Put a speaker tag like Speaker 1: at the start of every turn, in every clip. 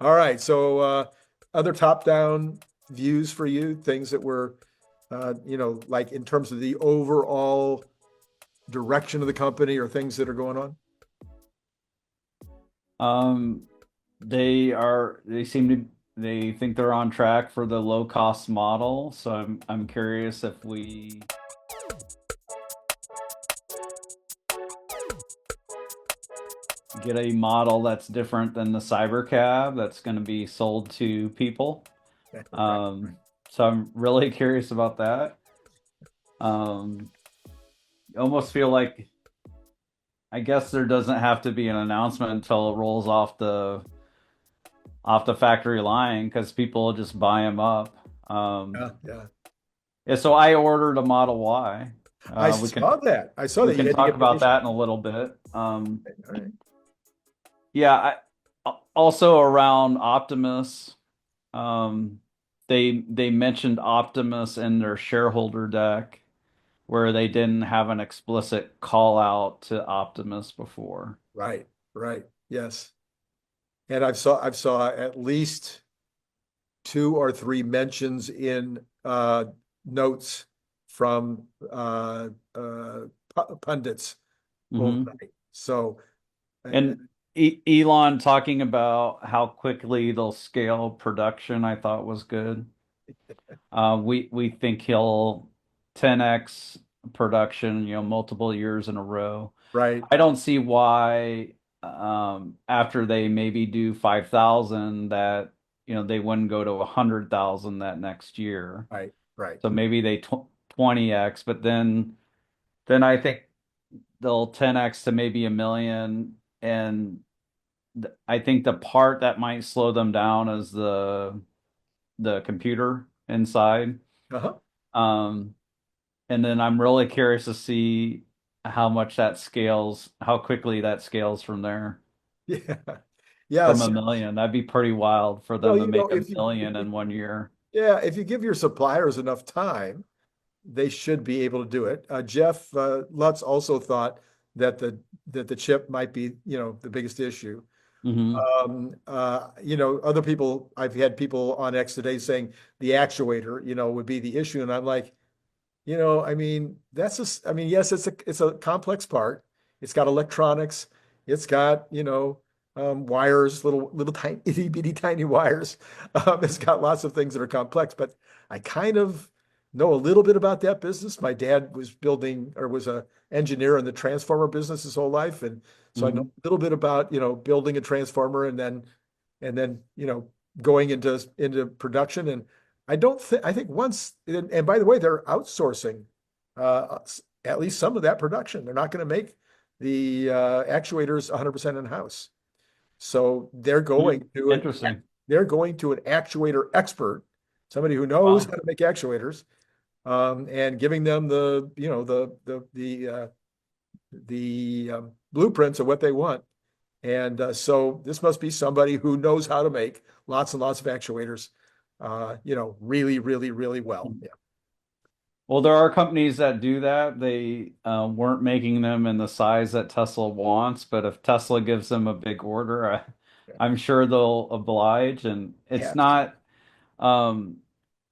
Speaker 1: All right. So, other top-down views for you, things that were, like in terms of the overall direction of the company or things that are going on?
Speaker 2: Um, they think they're on track for the low cost model. So I'm curious if we get a model that's different than the Cybercab that's going to be sold to people.
Speaker 1: Right.
Speaker 2: Um, so I'm really curious about that. Um, almost feel like I guess there doesn't have to be an announcement until it rolls off the factory line because people just buy them up.
Speaker 1: Yeah, yeah.
Speaker 2: Yeah, so I ordered a Model Y.
Speaker 1: I
Speaker 2: We can
Speaker 1: saw that. I saw
Speaker 2: we
Speaker 1: that you
Speaker 2: can
Speaker 1: had to
Speaker 2: talk
Speaker 1: get
Speaker 2: about
Speaker 1: permission.
Speaker 2: that in a little bit.
Speaker 1: All right.
Speaker 2: Yeah, also around Optimus, um, they mentioned Optimus in their shareholder deck where they didn't have an explicit call out to Optimus before.
Speaker 1: Right, right. Yes. And I've saw at least two or three mentions in notes from pundits
Speaker 2: Hmm
Speaker 1: overnight. So, uh,
Speaker 2: And Elon talking about how quickly they'll scale production, I thought was good. We think he'll 10x production, multiple years in a row.
Speaker 1: right,
Speaker 2: I don't see why after they maybe do 5,000 that they wouldn't go to 100,000 that next year.
Speaker 1: right, right.
Speaker 2: So maybe they 20x, but then I think they'll 10x to maybe a million. And I think the part that might slow them down is the computer inside.
Speaker 1: Uh-huh.
Speaker 2: Um, and then I'm really curious to see how much that scales, how quickly that scales from there.
Speaker 1: Yeah. Yeah.
Speaker 2: From a
Speaker 1: So,
Speaker 2: million. That'd be pretty wild for
Speaker 1: well,
Speaker 2: them to make a
Speaker 1: if
Speaker 2: million
Speaker 1: you,
Speaker 2: in 1 year.
Speaker 1: yeah, if you give your suppliers enough time, they should be able to do it. Jeff Lutz also thought that the chip might be, the biggest issue.
Speaker 2: Hmm
Speaker 1: Other people, I've had people on X today saying the actuator, would be the issue. And I'm like, I mean, I mean, yes, it's a complex part. It's got electronics. It's got, wires, little tiny, itty bitty tiny wires. It's got lots of things that are complex, but I kind of know a little bit about that business. My dad was building or was a engineer in the transformer business his whole life. And so I know
Speaker 2: hmm
Speaker 1: a little bit about, building a transformer and then, going into production. And I think once, and by the way, they're outsourcing uh, at least some of that production. They're not going to make the actuators 100% in-house. So
Speaker 2: Interesting.
Speaker 1: they're going to an actuator expert, somebody who knows
Speaker 2: Wow.
Speaker 1: how to make actuators, and giving them the blueprints of what they want. And so this must be somebody who knows how to make lots and lots of actuators, really, really, really well. Yeah.
Speaker 2: Well, there are companies that do that. They weren't making them in the size that Tesla wants, but if Tesla gives them a big order, I'm sure they'll oblige. And it's
Speaker 1: Yeah.
Speaker 2: not, um,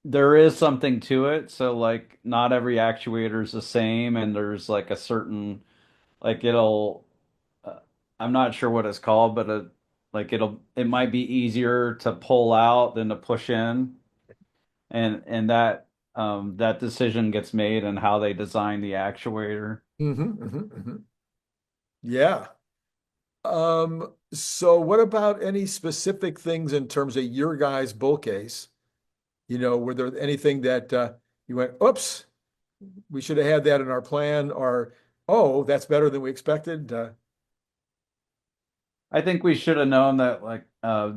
Speaker 2: there is something to it. So, like, not every actuator is the same, and there's like a certain, like, uh, I'm not sure what it's called, but it might be easier to pull out than to push in, and that decision gets made and how they design the actuator.
Speaker 1: Yeah. So what about any specific things in terms of your guys' bull case? Were there anything that you went, oops, we should have had that in our plan, or oh, that's better than we expected?
Speaker 2: I think we should have known that like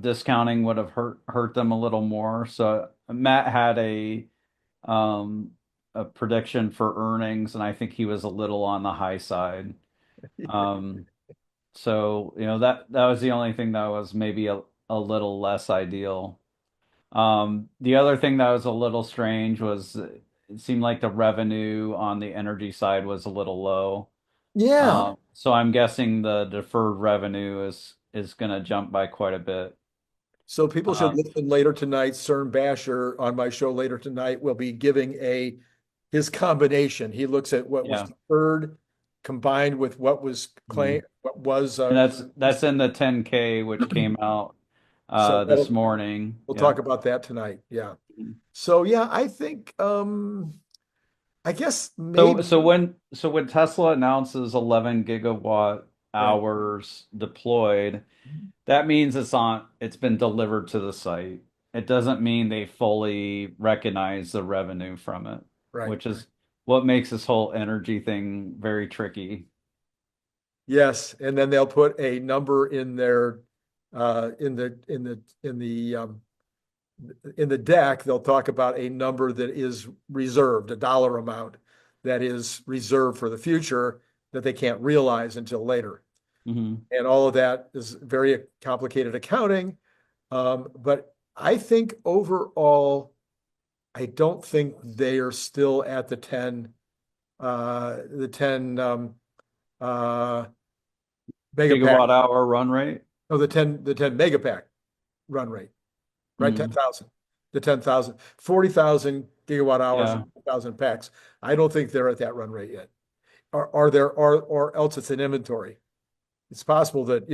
Speaker 2: discounting would have hurt them a little more. So Matt had um a prediction for earnings, and I think he was a little on the high side. Um, so that was the only thing that was maybe a little less ideal. The other thing that was a little strange was it seemed like the revenue on the energy side was a little low.
Speaker 1: Yeah.
Speaker 2: So I'm guessing the deferred revenue is is going to jump by quite a bit.
Speaker 1: So people should
Speaker 2: Um,
Speaker 1: listen later tonight. CERN Basher on my show later tonight will be giving his combination. He looks at what was
Speaker 2: yeah.
Speaker 1: deferred combined with what was
Speaker 2: Mhm.
Speaker 1: claimed, what was
Speaker 2: And that's in the 10K, which came out
Speaker 1: so
Speaker 2: this morning.
Speaker 1: we'll
Speaker 2: Yeah.
Speaker 1: talk about that tonight. Yeah. So yeah, I think I guess maybe
Speaker 2: So when Tesla announces 11 gigawatt
Speaker 1: right,
Speaker 2: hours deployed, that means it's been delivered to the site. It doesn't mean they fully recognize the revenue from it,
Speaker 1: right.
Speaker 2: which is what makes this whole energy thing very tricky.
Speaker 1: Yes, and then they'll put a number in their in the deck. They'll talk about a number that is reserved, a dollar amount that is reserved for the future that they can't realize until later.
Speaker 2: Hmm.
Speaker 1: And all of that is very complicated accounting. But I think overall, I don't think they are still at the 10 uh, megapack,
Speaker 2: Gigawatt hour run rate.
Speaker 1: no, the 10 megapack run rate, right?
Speaker 2: Mm,
Speaker 1: 10,000, the 10,000, 40,000 gigawatt hours
Speaker 2: yeah.
Speaker 1: and 1,000 packs. I don't think they're at that run rate yet. Are there, or else it's an inventory. It's possible that,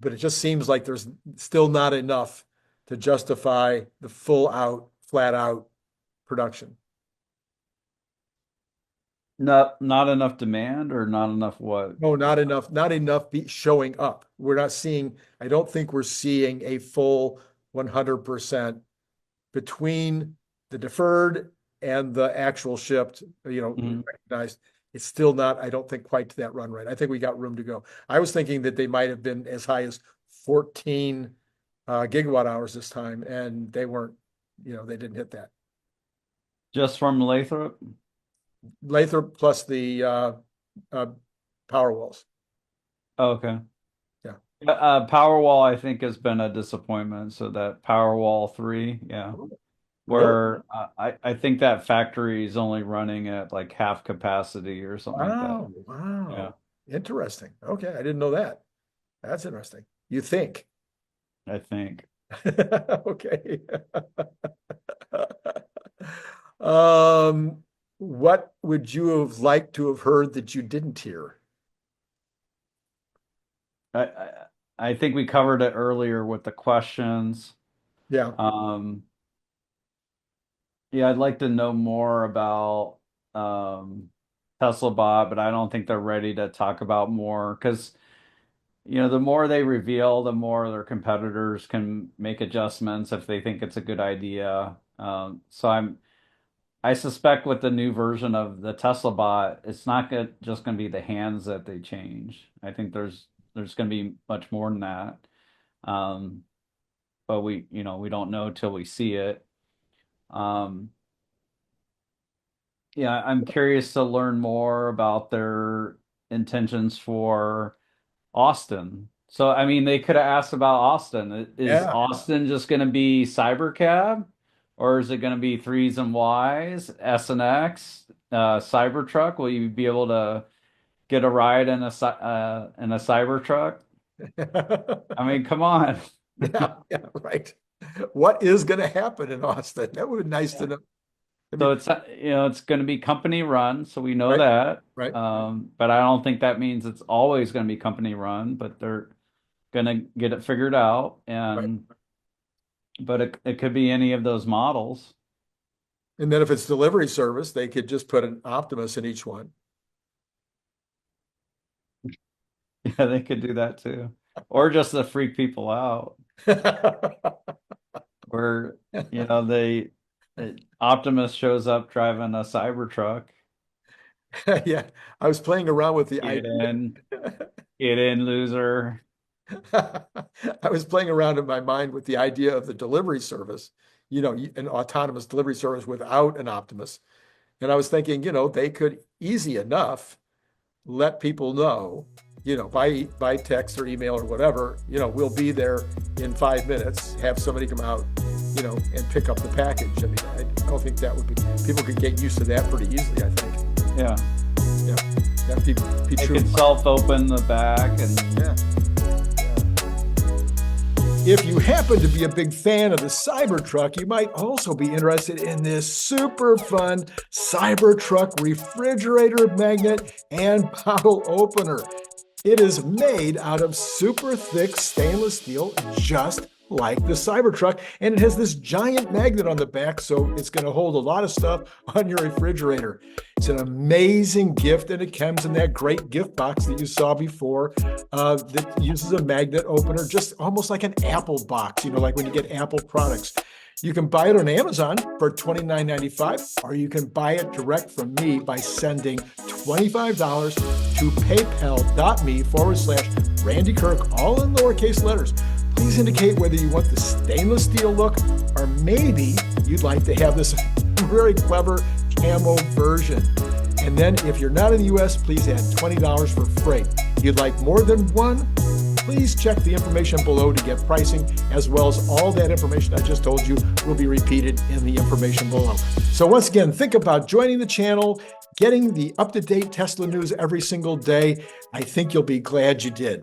Speaker 1: but it just seems like there's still not enough to justify the full out, flat out production.
Speaker 2: Not enough demand or not enough what?
Speaker 1: No, not enough showing up. I don't think we're seeing a full 100% between the deferred and the actual shipped,
Speaker 2: Mhm.
Speaker 1: recognized. It's still not, I don't think, quite to that run rate. I think we got room to go. I was thinking that they might have been as high as 14 gigawatt hours this time, and they weren't, they didn't hit that.
Speaker 2: Just from Lathrop?
Speaker 1: Lathrop plus the uh, power walls.
Speaker 2: Oh, okay.
Speaker 1: Yeah.
Speaker 2: Powerwall, I think, has been a disappointment. So that Powerwall 3, yeah,
Speaker 1: Really?
Speaker 2: where I think that factory is only running at like half capacity or something like that.
Speaker 1: Wow.
Speaker 2: Yeah,
Speaker 1: Wow. Interesting. Okay. I didn't know that. That's interesting. You think.
Speaker 2: I think.
Speaker 1: Okay. Um, what would you have liked to have heard that you didn't hear?
Speaker 2: I, I I think we covered it earlier with the questions.
Speaker 1: Yeah.
Speaker 2: Um, yeah, I'd like to know more about um, Tesla Bot, but I don't think they're ready to talk about more because the more they reveal, the more their competitors can make adjustments if they think it's a good idea. I suspect with the new version of the Tesla Bot, it's not just going to be the hands that they change. I think there's going to be much more than that. Um, but we don't know till we see it. Um, yeah, I'm curious to learn more about their intentions for Austin. So, I mean, they could have asked about Austin. Is
Speaker 1: Yeah.
Speaker 2: Austin just going to be Cybercab, or is it going to be threes and Ys, S and X, Cybertruck? Will you be able to get a ride in a Cybertruck? I mean, come on.
Speaker 1: Yeah. Yeah. Right. What is going to happen in Austin? That would be nice to know. I
Speaker 2: So
Speaker 1: mean,
Speaker 2: it's going to be company run, so we know
Speaker 1: right.
Speaker 2: that.
Speaker 1: Right.
Speaker 2: But I don't think that means it's always going to be company run, but they're going to get it figured out.
Speaker 1: Right.
Speaker 2: And but it could be any of those models.
Speaker 1: And then if it's delivery service, they could just put an Optimus in each one.
Speaker 2: Yeah, they could do that too. Or just to freak people out. Where, they Optimus shows up driving a Cybertruck.
Speaker 1: Yeah, I was playing around with the
Speaker 2: Get
Speaker 1: idea.
Speaker 2: in, get in, loser.
Speaker 1: I was playing around in my mind with the idea of the delivery service, an autonomous delivery service without an Optimus. And I was thinking, they could easy enough let people know, by text or email or whatever, we'll be there in 5 minutes, have somebody come out, and pick up the package. I mean, I don't think that would be, people could get used to that pretty easily, I think.
Speaker 2: Yeah.
Speaker 1: Yeah. That'd be
Speaker 2: It
Speaker 1: true.
Speaker 2: could self-open the back and
Speaker 1: Yeah. Yeah. If you happen to be a big fan of the Cybertruck, you might also be interested in this super fun Cybertruck refrigerator magnet and bottle opener. It is made out of super thick stainless steel, just like the Cybertruck, and it has this giant magnet on the back, so it's going to hold a lot of stuff on your refrigerator. It's an amazing gift, and it comes in that great gift box that you saw before that uses a magnet opener, just almost like an Apple box, like when you get Apple products. You can buy it on Amazon for $29.95, or you can buy it direct from me by sending $25 to paypal.me/Randy Kirk, all in lowercase letters. Please indicate whether you want the stainless steel look, or maybe you'd like to have this very clever camo version. And then if you're not in the US, please add $20 for freight. If you'd like more than one, please check the information below to get pricing, as well as all that information I just told you will be repeated in the information below. So once again, think about joining the channel, getting the up-to-date Tesla news every single day. I think you'll be glad you did.